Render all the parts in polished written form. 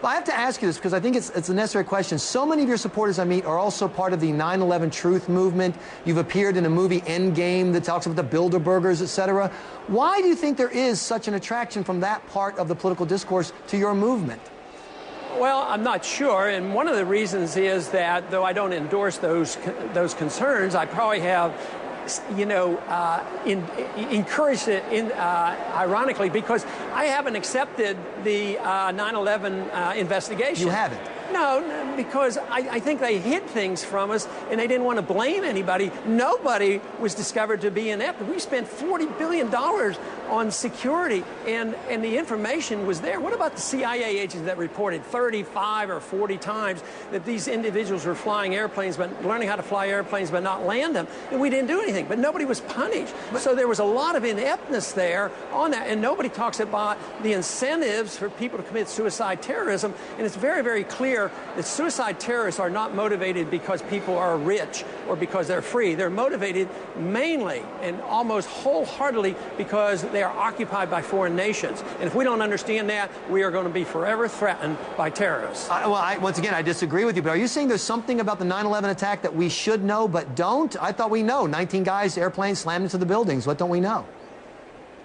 But I have to ask you this because I think it's a necessary question. So many of your supporters I meet are also part of the 9/11 Truth movement. You've appeared in a movie, Endgame, that talks about the Bilderbergers, etc. Why do you think there is such an attraction from that part of the political discourse to your movement? Well, I'm not sure, and one of the reasons is that, though I don't endorse those concerns, I probably have, encouraged it, ironically, because I haven't accepted the 9/11 investigation. You haven't? No, because I think they hid things from us, and they didn't want to blame anybody. Nobody was discovered to be inept. We spent $40 billion on security, and the information was there. What about the CIA agents that reported 35 or 40 times that these individuals were flying airplanes, but learning how to fly airplanes but not land them, and we didn't do anything, but nobody was punished. So there was a lot of ineptness there on that, and nobody talks about the incentives for people to commit suicide terrorism, and it's very, very clear that suicide terrorists are not motivated because people are rich or because they're free. They're motivated mainly and almost wholeheartedly because they are occupied by foreign nations. And if we don't understand that, we are going to be forever threatened by terrorists. Once again, I disagree with you, but are you saying there's something about the 9/11 attack that we should know but don't? I thought we know. 19 guys, airplanes slammed into the buildings. What don't we know?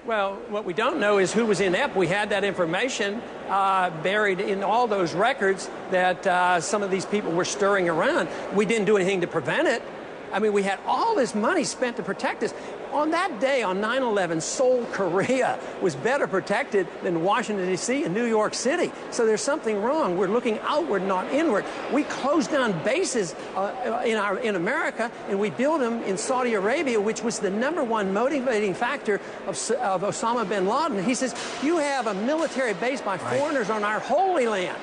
Well, what we don't know is who was inept. We had that information buried in all those records that some of these people were stirring around. We didn't do anything to prevent it. I mean, we had all this money spent to protect us. On that day, on 9/11, Seoul, Korea was better protected than Washington, D.C. and New York City. So there's something wrong. We're looking outward, not inward. We closed down bases in America, and we built them in Saudi Arabia, which was the #1 motivating factor of Osama bin Laden. He says, you have a military base by foreigners on our holy land.